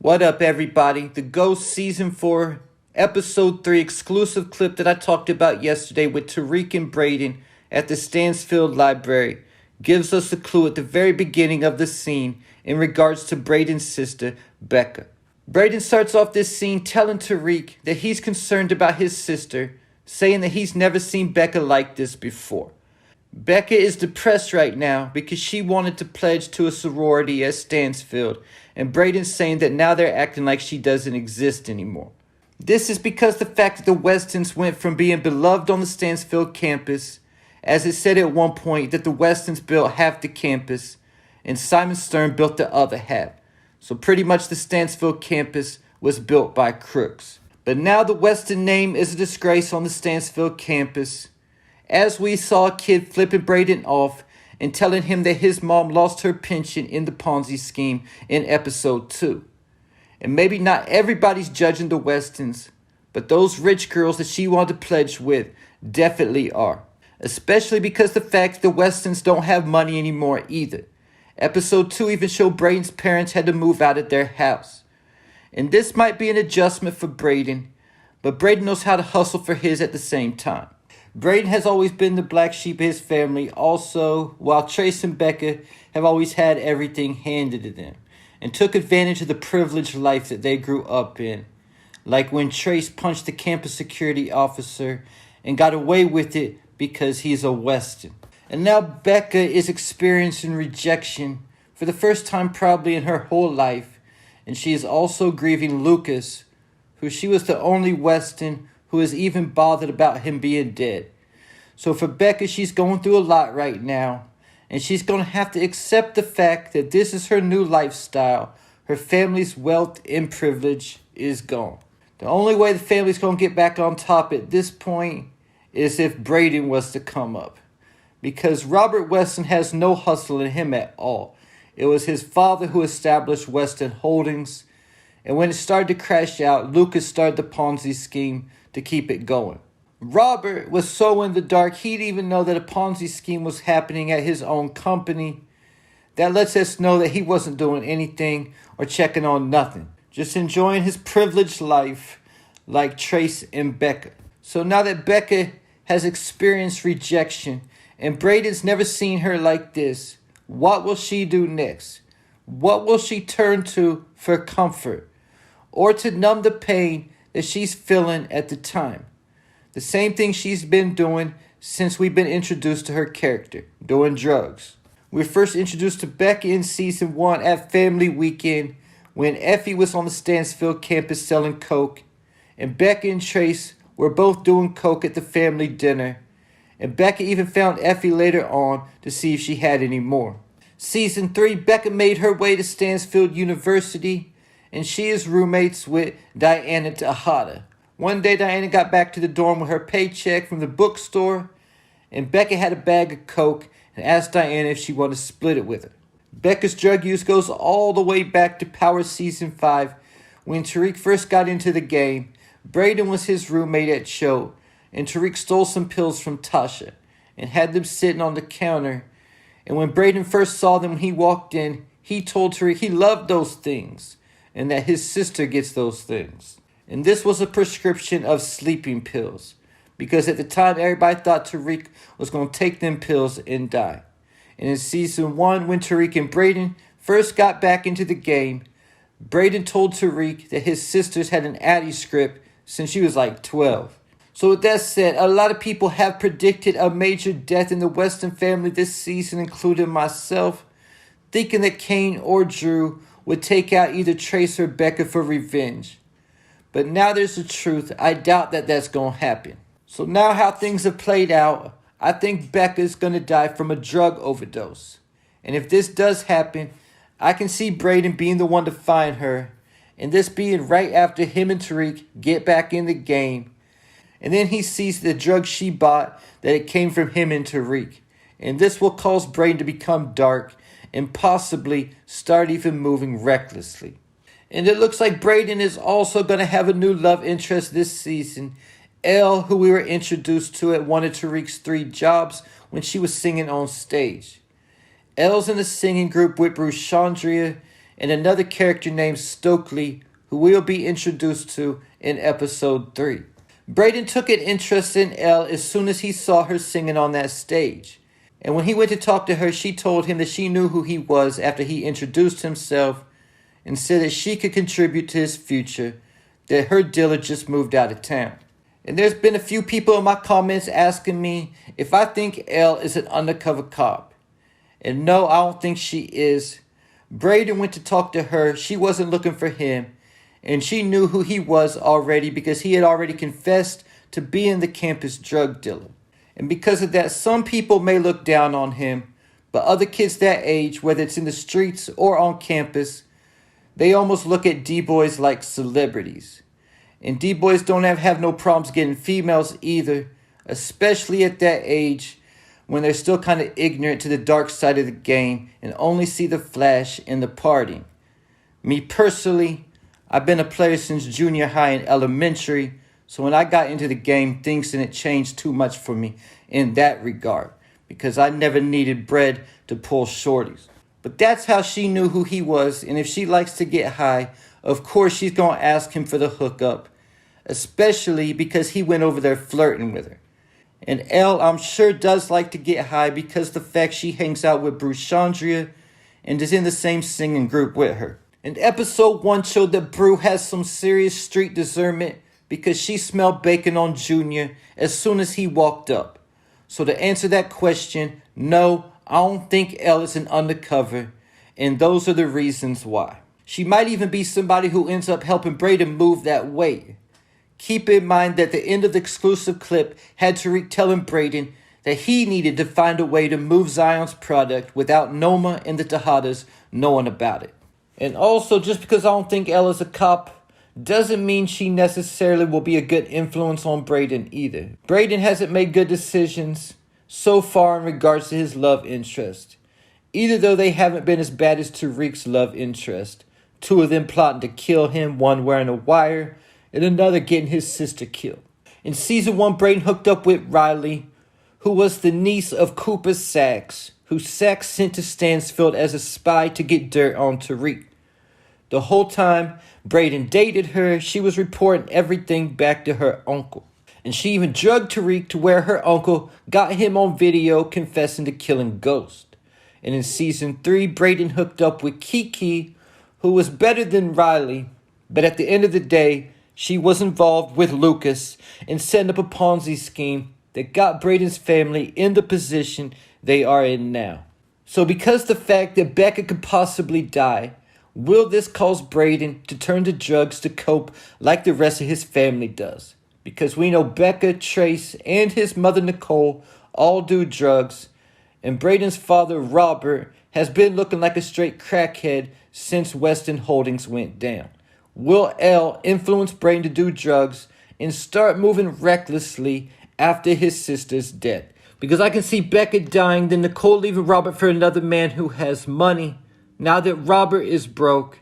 What up, everybody? The Ghost Season 4, Episode 3 exclusive clip that I talked about yesterday with Tariq and Brayden at the Stansfield Library gives us a clue at the very beginning of the scene in regards to Brayden's sister, Becca. Brayden starts off this scene telling Tariq that he's concerned about his sister, saying that he's never seen Becca like this before. Becca is depressed right now because she wanted to pledge to a sorority at Stansfield, and Brayden's saying that now they're acting like she doesn't exist anymore. This is because the fact that the Westons went from being beloved on the Stansfield campus, as it said at one point that the Westons built half the campus, and Simon Stern built the other half. So pretty much the Stansfield campus was built by crooks. But now the Weston name is a disgrace on the Stansfield campus, as we saw a kid flipping Brayden off and telling him that his mom lost her pension in the Ponzi scheme in episode 2. And maybe not everybody's judging the Westons, but those rich girls that she wanted to pledge with definitely are. Especially because the fact the Westons don't have money anymore either. Episode 2 even showed Brayden's parents had to move out of their house. And this might be an adjustment for Brayden, but Brayden knows how to hustle for his at the same time. Brayden has always been the black sheep of his family also, while Trace and Becca have always had everything handed to them and took advantage of the privileged life that they grew up in. Like when Trace punched the campus security officer and got away with it because he's a Weston. And now Becca is experiencing rejection for the first time probably in her whole life, and she is also grieving Lucas, who she was the only Weston who is even bothered about him being dead. So for Becca, she's going through a lot right now, and she's going to have to accept the fact that this is her new lifestyle. Her family's wealth and privilege is gone. The only way the family's going to get back on top at this point is if Brayden was to come up. Because Robert Weston has no hustle in him at all. It was his father who established Weston Holdings, and when it started to crash out, Lucas started the Ponzi scheme to keep it going. Robert was so in the dark, he didn't even know that a Ponzi scheme was happening at his own company. That lets us know that he wasn't doing anything or checking on nothing. Just enjoying his privileged life like Trace and Becca. So now that Becca has experienced rejection and Brayden's never seen her like this, what will she do next? What will she turn to for comfort or to numb the pain that she's feeling at the time? The same thing she's been doing since we've been introduced to her character, doing drugs. We were first introduced to Becca in Season 1 at Family Weekend when Effie was on the Stansfield campus selling coke, and Becca and Trace were both doing coke at the family dinner, and Becca even found Effie later on to see if she had any more. Season 3, Becca made her way to Stansfield University, and she is roommates with Diana Tejada. One day, Diana got back to the dorm with her paycheck from the bookstore, and Becca had a bag of coke and asked Diana if she wanted to split it with her. Becca's drug use goes all the way back to Power Season 5, when Tariq first got into the game. Brayden was his roommate at show, and Tariq stole some pills from Tasha and had them sitting on the counter. And when Brayden first saw them when he walked in, he told Tariq he loved those things and that his sister gets those things. And this was a prescription of sleeping pills, because at the time everybody thought Tariq was going to take them pills and die. And in Season 1, when Tariq and Brayden first got back into the game, Brayden told Tariq that his sisters had an Addy script since she was like 12. So with that said, a lot of people have predicted a major death in the Weston family this season, including myself, thinking that Kane or Drew would take out either Trace or Becca for revenge. But now there's the truth. I doubt that that's going to happen. So now how things have played out, I think Becca's going to die from a drug overdose. And if this does happen, I can see Brayden being the one to find her, and this being right after him and Tariq get back in the game. And then he sees the drug she bought, that it came from him and Tariq. And this will cause Brayden to become dark and possibly start even moving recklessly. And it looks like Brayden is also going to have a new love interest this season. Elle, who we were introduced to at one of Tariq's 3 jobs when she was singing on stage. Elle's in a singing group with Bruce Chandria, and another character named Stokely, who we'll be introduced to in episode 3. Braden took an interest in Elle as soon as he saw her singing on that stage. And when he went to talk to her, she told him that she knew who he was after he introduced himself and said that she could contribute to his future, that her dealer just moved out of town. And there's been a few people in my comments asking me if I think Elle is an undercover cop. And no, I don't think she is. Brayden went to talk to her. She wasn't looking for him. And she knew who he was already because he had already confessed to being the campus drug dealer. And because of that, some people may look down on him. But other kids that age, whether it's in the streets or on campus, they almost look at D-boys like celebrities. And D-boys don't have no problems getting females either, especially at that age when they're still kind of ignorant to the dark side of the game and only see the flash in the partying. Me personally, I've been a player since junior high and elementary, so when I got into the game, things didn't change too much for me in that regard because I never needed bread to pull shorties. But that's how she knew who he was, and if she likes to get high, of course she's going to ask him for the hookup, especially because he went over there flirting with her. And Elle, I'm sure, does like to get high because the fact she hangs out with Bruce Chandria and is in the same singing group with her. And episode 1 showed that Brew has some serious street discernment because she smelled bacon on Junior as soon as he walked up. So to answer that question, no, I don't think Elle is an undercover, and those are the reasons why. She might even be somebody who ends up helping Braden move that weight. Keep in mind that the end of the exclusive clip had Tariq telling Braden that he needed to find a way to move Zion's product without Noma and the Tejadas knowing about it. And also, just because I don't think Elle is a cop doesn't mean she necessarily will be a good influence on Braden either. Braden hasn't made good decisions so far in regards to his love interest, either though they haven't been as bad as Tariq's love interest. 2 of them plotting to kill him, one wearing a wire, and another getting his sister killed. In season 1, Braden hooked up with Riley, who was the niece of Cooper Sachs, who Sachs sent to Stansfield as a spy to get dirt on Tariq. The whole time Braden dated her, she was reporting everything back to her uncle. And she even drugged Tariq to where her uncle got him on video confessing to killing Ghost. And in season 3, Braden hooked up with Kiki, who was better than Riley, but at the end of the day, she was involved with Lucas in setting up a Ponzi scheme that got Braden's family in the position they are in now. So because the fact that Becca could possibly die, will this cause Braden to turn to drugs to cope like the rest of his family does? Because we know Becca, Trace, and his mother Nicole all do drugs, and Braden's father Robert has been looking like a straight crackhead since Weston Holdings went down. Will Elle influence Braden to do drugs and start moving recklessly after his sister's death? Because I can see Becca dying, then Nicole leaving Robert for another man who has money, now that Robert is broke.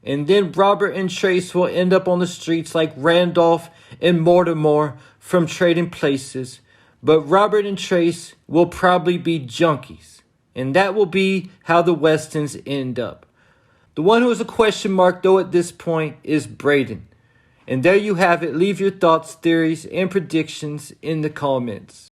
And then Robert and Trace will end up on the streets like Randolph and Mortimer from trading places. But Robert and Trace will probably be junkies. And that will be how the Westons end up. The one who is a question mark, though, at this point is Braden. And there you have it. Leave your thoughts, theories, and predictions in the comments.